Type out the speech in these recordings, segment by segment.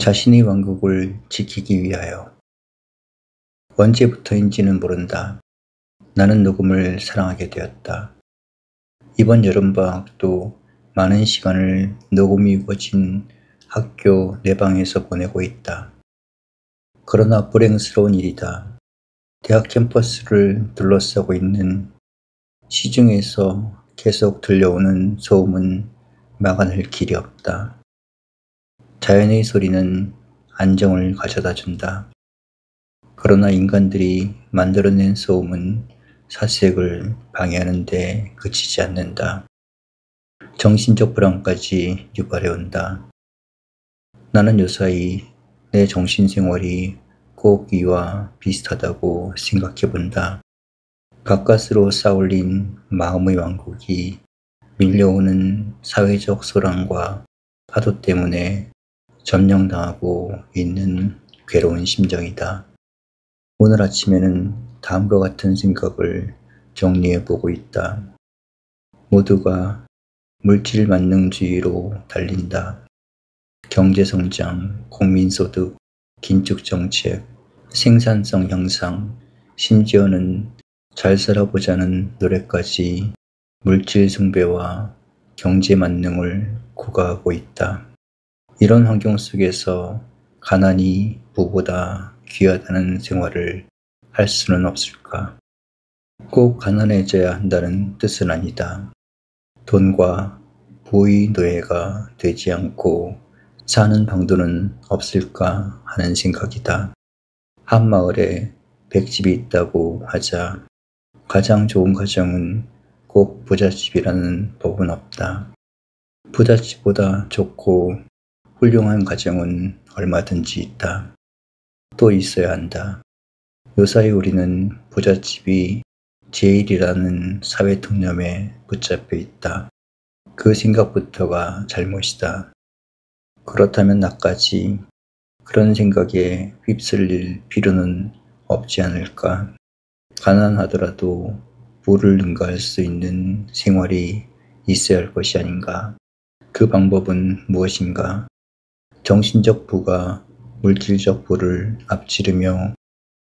자신의 왕국을 지키기 위하여. 언제부터인지는 모른다. 나는 녹음을 사랑하게 되었다. 이번 여름방학도 많은 시간을 녹음이 이루어진 학교 내 방에서 보내고 있다. 그러나 불행스러운 일이다. 대학 캠퍼스를 둘러싸고 있는 시중에서 계속 들려오는 소음은 막아낼 길이 없다. 자연의 소리는 안정을 가져다 준다. 그러나 인간들이 만들어낸 소음은 사색을 방해하는 데 그치지 않는다. 정신적 불안까지 유발해온다. 나는 요사이 내 정신생활이 꼭 이와 비슷하다고 생각해본다. 가까스로 쌓아올린 마음의 왕국이 밀려오는 사회적 소란과 파도 때문에 점령당하고 있는 괴로운 심정이다. 오늘 아침에는 다음과 같은 생각을 정리해보고 있다. 모두가 물질 만능주의로 달린다. 경제성장, 국민소득, 긴축정책, 생산성 향상, 심지어는 잘 살아보자는 노래까지 물질 숭배와 경제 만능을 고가하고 있다. 이런 환경 속에서 가난이 부보다 귀하다는 생활을 할 수는 없을까? 꼭 가난해져야 한다는 뜻은 아니다. 돈과 부의 노예가 되지 않고 사는 방도는 없을까 하는 생각이다. 한 마을에 100집이 있다고 하자 가장 좋은 가정은 꼭 부잣집이라는 법은 없다. 부잣집보다 좋고 훌륭한 가정은 얼마든지 있다. 또 있어야 한다. 요사이 우리는 부잣집이 제일이라는 사회 통념에 붙잡혀 있다. 그 생각부터가 잘못이다. 그렇다면 나까지 그런 생각에 휩쓸릴 필요는 없지 않을까. 가난하더라도 부를 능가할 수 있는 생활이 있어야 할 것이 아닌가. 그 방법은 무엇인가? 정신적 부가 물질적 부를 앞지르며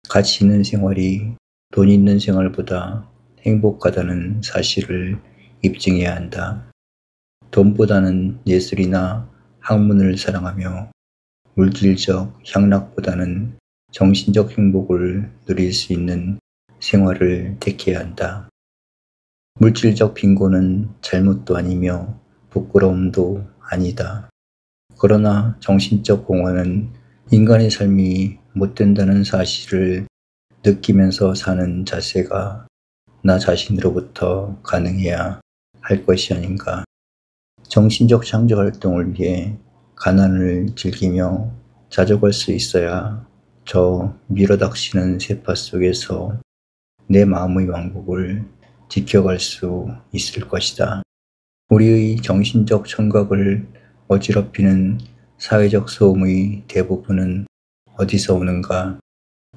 가치 있는 생활이 돈 있는 생활보다 행복하다는 사실을 입증해야 한다. 돈보다는 예술이나 학문을 사랑하며 물질적 향락보다는 정신적 행복을 누릴 수 있는 생활을 택해야 한다. 물질적 빈곤은 잘못도 아니며 부끄러움도 아니다. 그러나 정신적 공허는 인간의 삶이 못된다는 사실을 느끼면서 사는 자세가 나 자신으로부터 가능해야 할 것이 아닌가. 정신적 창조 활동을 위해 가난을 즐기며 자족할 수 있어야 저 밀어닥치는 세파 속에서 내 마음의 왕국을 지켜갈 수 있을 것이다. 우리의 정신적 청각을 어지럽히는 사회적 소음의 대부분은 어디서 오는가?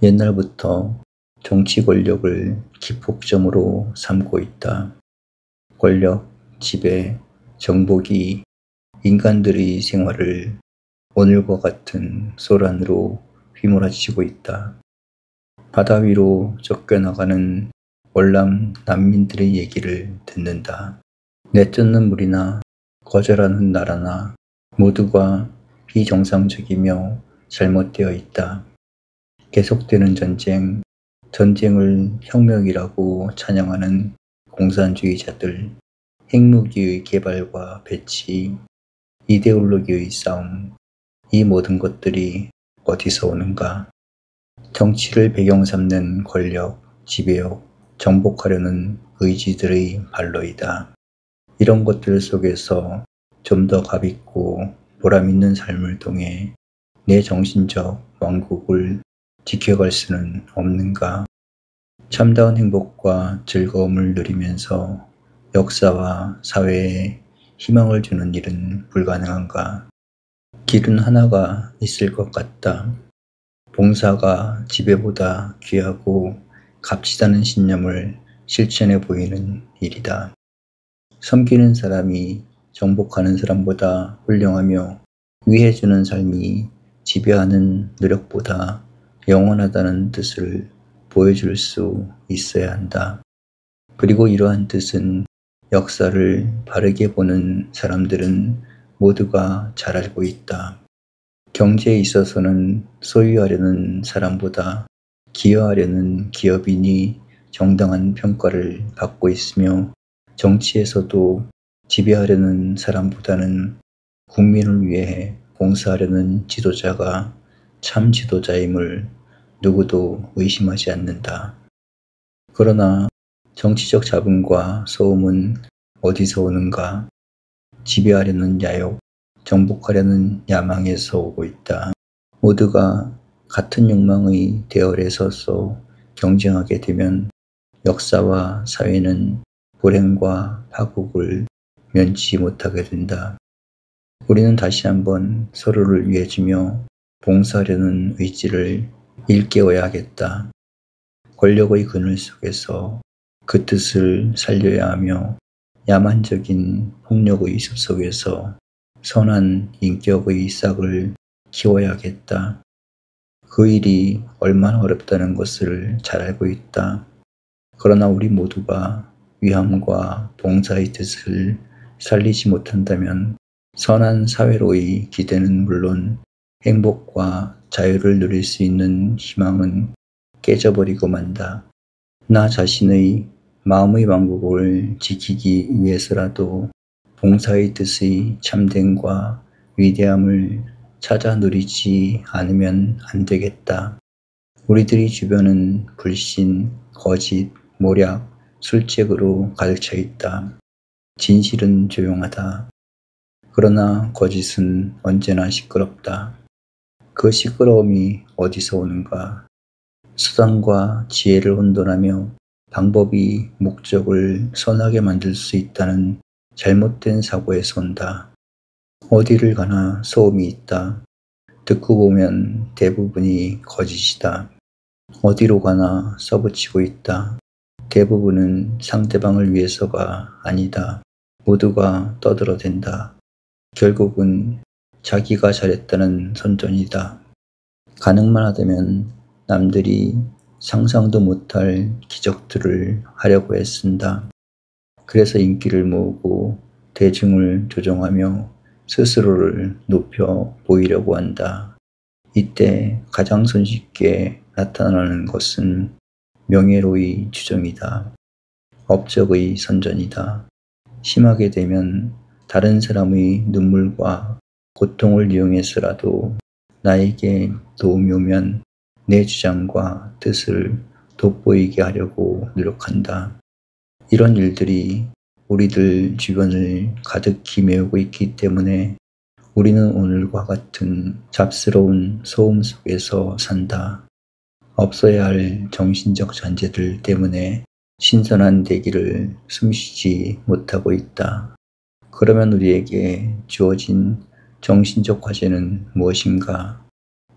옛날부터 정치 권력을 기폭점으로 삼고 있다. 권력, 지배, 정복이 인간들의 생활을 오늘과 같은 소란으로 휘몰아치고 있다. 바다 위로 쫓겨나가는 월남 난민들의 얘기를 듣는다. 내쫓는 물이나 거절하는 나라나 모두가 비정상적이며 잘못되어 있다. 계속되는 전쟁, 전쟁을 혁명이라고 찬양하는 공산주의자들, 핵무기의 개발과 배치, 이데올로기의 싸움, 이 모든 것들이 어디서 오는가? 정치를 배경 삼는 권력, 지배욕, 정복하려는 의지들의 발로이다. 이런 것들 속에서 좀 더 값있고 보람있는 삶을 통해 내 정신적 왕국을 지켜갈 수는 없는가? 참다운 행복과 즐거움을 누리면서 역사와 사회에 희망을 주는 일은 불가능한가? 길은 하나가 있을 것 같다. 봉사가 지배보다 귀하고 값지다는 신념을 실천해 보이는 일이다. 섬기는 사람이 정복하는 사람보다 훌륭하며 위해주는 삶이 지배하는 노력보다 영원하다는 뜻을 보여줄 수 있어야 한다. 그리고 이러한 뜻은 역사를 바르게 보는 사람들은 모두가 잘 알고 있다. 경제에 있어서는 소유하려는 사람보다 기여하려는 기업인이 정당한 평가를 받고 있으며, 정치에서도 지배하려는 사람보다는 국민을 위해 봉사하려는 지도자가 참 지도자임을 누구도 의심하지 않는다. 그러나 정치적 자본과 소음은 어디서 오는가? 지배하려는 야욕, 정복하려는 야망에서 오고 있다. 모두가 같은 욕망의 대열에 서서 경쟁하게 되면 역사와 사회는 불행과 파국을 면치 못하게 된다. 우리는 다시 한번 서로를 위해주며 봉사하려는 의지를 일깨워야 하겠다. 권력의 그늘 속에서 그 뜻을 살려야 하며, 야만적인 폭력의 숲속에서 선한 인격의 싹을 키워야겠다. 그 일이 얼마나 어렵다는 것을 잘 알고 있다. 그러나 우리 모두가 위함과 봉사의 뜻을 살리지 못한다면 선한 사회로의 기대는 물론 행복과 자유를 누릴 수 있는 희망은 깨져버리고 만다. 나 자신의 마음의 왕국을 지키기 위해서라도 봉사의 뜻의 참됨과 위대함을 찾아 누리지 않으면 안 되겠다. 우리들의 주변은 불신, 거짓, 모략, 술책으로 가득 차 있다. 진실은 조용하다. 그러나 거짓은 언제나 시끄럽다. 그 시끄러움이 어디서 오는가? 수단과 지혜를 혼돈하며 방법이 목적을 선하게 만들 수 있다는 잘못된 사고에서 온다. 어디를 가나 소음이 있다. 듣고 보면 대부분이 거짓이다. 어디로 가나 써붙이고 있다. 대부분은 상대방을 위해서가 아니다. 모두가 떠들어댄다. 결국은 자기가 잘했다는 선전이다. 가능만 하다면 남들이 상상도 못할 기적들을 하려고 애쓴다. 그래서 인기를 모으고 대중을 조종하며 스스로를 높여 보이려고 한다. 이때 가장 손쉽게 나타나는 것은 명예로의 추정이다. 업적의 선전이다. 심하게 되면 다른 사람의 눈물과 고통을 이용해서라도 나에게 도움이 오면 내 주장과 뜻을 돋보이게 하려고 노력한다. 이런 일들이 우리들 주변을 가득히 메우고 있기 때문에 우리는 오늘과 같은 잡스러운 소음 속에서 산다. 없어야 할 정신적 잔재들 때문에 신선한 대기를 숨쉬지 못하고 있다. 그러면 우리에게 주어진 정신적 과제는 무엇인가?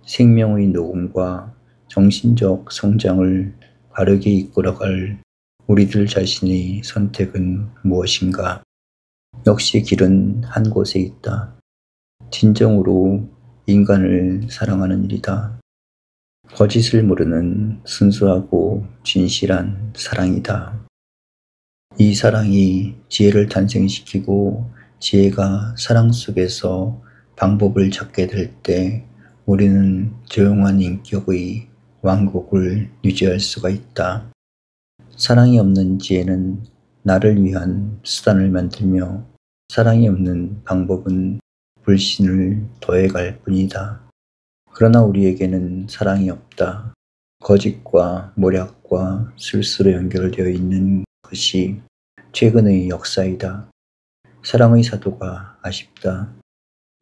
생명의 녹음과 정신적 성장을 바르게 이끌어갈 우리들 자신의 선택은 무엇인가? 역시 길은 한 곳에 있다. 진정으로 인간을 사랑하는 일이다. 거짓을 모르는 순수하고 진실한 사랑이다. 이 사랑이 지혜를 탄생시키고, 지혜가 사랑 속에서 방법을 찾게 될 때 우리는 조용한 인격의 왕국을 유지할 수가 있다. 사랑이 없는 지혜는 나를 위한 수단을 만들며, 사랑이 없는 방법은 불신을 더해갈 뿐이다. 그러나 우리에게는 사랑이 없다. 거짓과 모략과 술수로 연결되어 있는 것이 최근의 역사이다. 사랑의 사도가 아쉽다.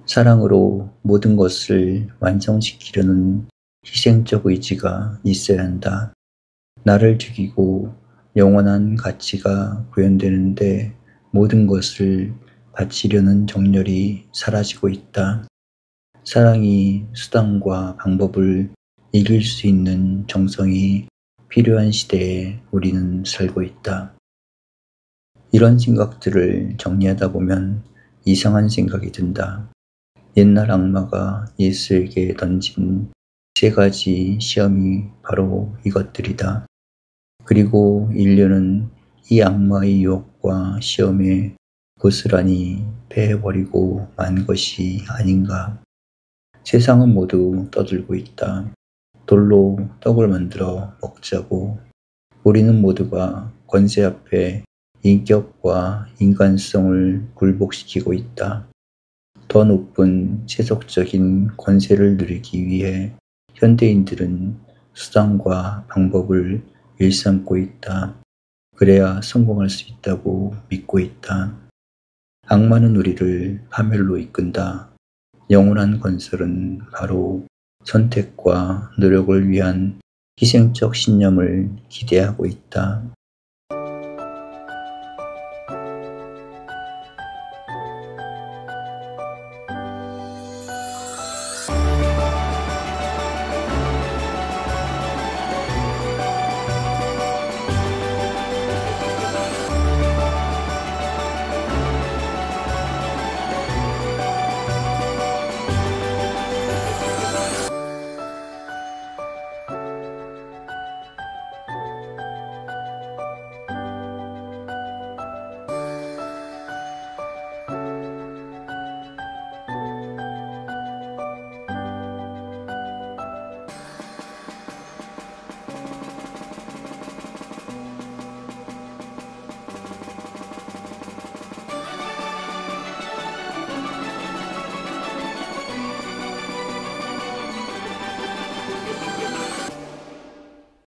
사랑으로 모든 것을 완성시키려는 희생적 의지가 있어야 한다. 나를 죽이고 영원한 가치가 구현되는데 모든 것을 바치려는 정열이 사라지고 있다. 사랑이 수단과 방법을 이길 수 있는 정성이 필요한 시대에 우리는 살고 있다. 이런 생각들을 정리하다 보면 이상한 생각이 든다. 옛날 악마가 예수에게 던진 3가지 시험이 바로 이것들이다. 그리고 인류는 이 악마의 유혹과 시험에 고스란히 패해버리고 만 것이 아닌가. 세상은 모두 떠들고 있다. 돌로 떡을 만들어 먹자고. 우리는 모두가 권세 앞에 인격과 인간성을 굴복시키고 있다. 더 높은 세속적인 권세를 누리기 위해 현대인들은 수단과 방법을 일삼고 있다. 그래야 성공할 수 있다고 믿고 있다. 악마는 우리를 파멸로 이끈다. 영원한 건설은 바로 선택과 노력을 위한 희생적 신념을 기대하고 있다.